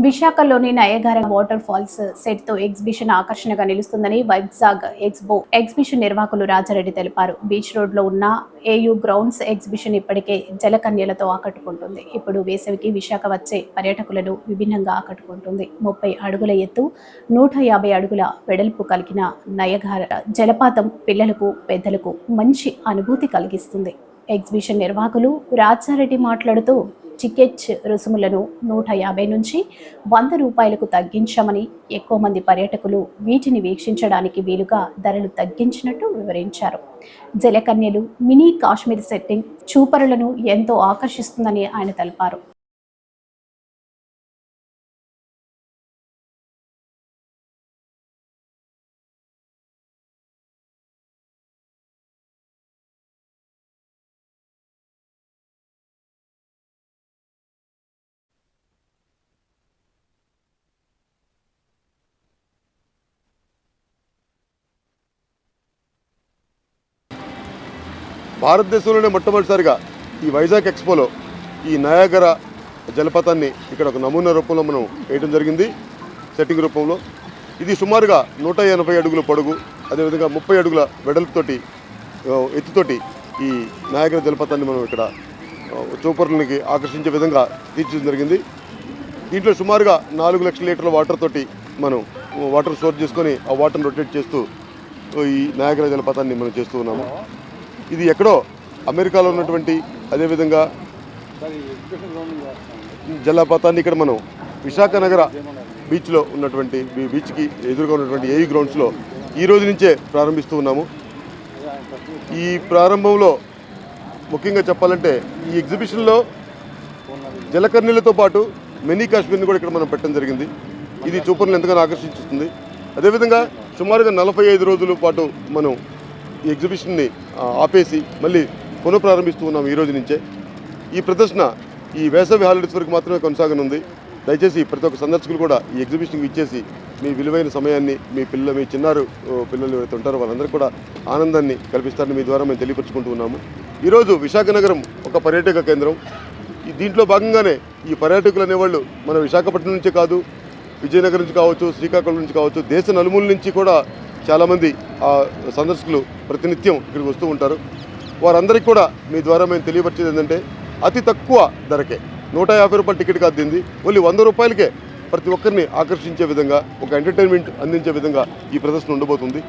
విశాఖలోని నయగార water falls set తో exhibition ఆకర్షణగా నిలుస్తుందని వైజాగ్ ఎగ్జిబిషన్ నిర్వాహకులు రాజారెడ్డి తెలిపారు. బీచ్ రోడ్ లో ఉన్న ఏయూ గ్రౌండ్స్ ఎగ్జిబిషన్ ఇప్పటికే జలకన్యలతో ఆకట్టుకుంటుంది. ఇప్పుడు వేసవికి విశాఖ వచ్చే పర్యాటకులను విభిన్నంగా ఆకట్టుకుంటుంది. 30 అడుగుల ఎత్తు, 150 అడుగుల వెడల్పు కలిగిన నయగార జలపాతం పిల్లలకు, పెద్దలకు మంచి అనుభూతి కలిగిస్తుంది. ఎగ్జిబిషన్ నిర్వాహకులు రాజారెడ్డి మాట్లాడుతూ టికెట్ రుసుములను 150 నుంచి 100 రూపాయలకు తగ్గించామని, ఎక్కువ మంది పర్యాటకులు వీటిని వీక్షించడానికి వీలుగా ధరలు తగ్గించినట్టు వివరించారు. జలకన్యలు మినీ కాశ్మీర్ సెట్టింగ్ చూపరులను ఎంతో ఆకర్షిస్తుందని ఆయన తెలిపారు. భారతదేశంలోనే మొట్టమొదటిసారిగా ఈ వైజాగ్ ఎక్స్పోలో ఈ నయాగర జలపాతాన్ని ఇక్కడ ఒక నమూనా రూపంలో మనం వేయడం జరిగింది. సెట్టింగ్ రూపంలో ఇది సుమారుగా 180 అడుగుల పొడుగు, అదేవిధంగా 30 అడుగుల వెడల్పుతోటి ఎత్తుతోటి ఈ నయాగర జలపాతాన్ని మనం ఇక్కడ చూపరులకి ఆకర్షించే విధంగా తీర్చడం జరిగింది. దీంట్లో సుమారుగా 4 లక్షల లీటర్ల వాటర్ తోటి మనం వాటర్ స్టోర్ చేసుకొని ఆ వాటర్ని రొటేట్ చేస్తూ ఈ నయాగర జలపాతాన్ని మనం చేస్తూ ఉన్నాము. ఇది ఎక్కడో అమెరికాలో ఉన్నటువంటి అదేవిధంగా జలపాతాన్ని ఇక్కడ మనం విశాఖ నగర బీచ్లో ఉన్నటువంటి బీచ్కి ఎదురుగా ఉన్నటువంటి ఏయూ గ్రౌండ్స్లో ఈ రోజు నుంచే ప్రారంభిస్తూ ఉన్నాము. ఈ ప్రారంభంలో ముఖ్యంగా చెప్పాలంటే ఈ ఎగ్జిబిషన్లో జలకర్ణీలతో పాటు మినీ కాశ్మీర్ని కూడా ఇక్కడ మనం పెట్టడం జరిగింది. ఇది చూపర్లను ఎంతగానో ఆకర్షిస్తుంది. అదేవిధంగా సుమారుగా 45 రోజుల పాటు మనం ఈ ఎగ్జిబిషన్ని ఆపేసి మళ్ళీ పునఃప్రారంభిస్తూ ఉన్నాం ఈ రోజు నుంచే. ఈ ప్రదర్శన ఈ వేసవి హాలిడేస్ వరకు మాత్రమే కొనసాగనుంది. దయచేసి ప్రతి ఒక్క సందర్శకులు కూడా ఈ ఎగ్జిబిషన్కి ఇచ్చేసి మీ విలువైన సమయాన్ని మీ చిన్నారు పిల్లలు ఎవరైతే ఉంటారో వాళ్ళందరూ కూడా ఆనందాన్ని కల్పిస్తారని మీ ద్వారా మేము తెలియపరుచుకుంటూ ఉన్నాము. ఈరోజు విశాఖ నగరం ఒక పర్యాటక కేంద్రం. దీంట్లో భాగంగానే ఈ పర్యాటకులు అనేవాళ్ళు మన విశాఖపట్నం నుంచే కాదు, విజయనగరం నుంచి కావచ్చు, శ్రీకాకుళం నుంచి కావచ్చు, దేశ నలుమూల నుంచి కూడా చాలామంది సందర్శకులు ప్రతినిత్యం ఇక్కడికి వస్తూ ఉంటారు. వారందరికీ కూడా మీ ద్వారా మేము తెలియపరిచేది ఏంటంటే అతి తక్కువ ధరకే 150 రూపాయల టికెట్ కాదు, దీన్ని ఓన్లీ 100 రూపాయలకే ప్రతి ఒక్కరిని ఆకర్షించే విధంగా ఒక ఎంటర్టైన్మెంట్ అందించే విధంగా ఈ ప్రదర్శన ఉండబోతుంది.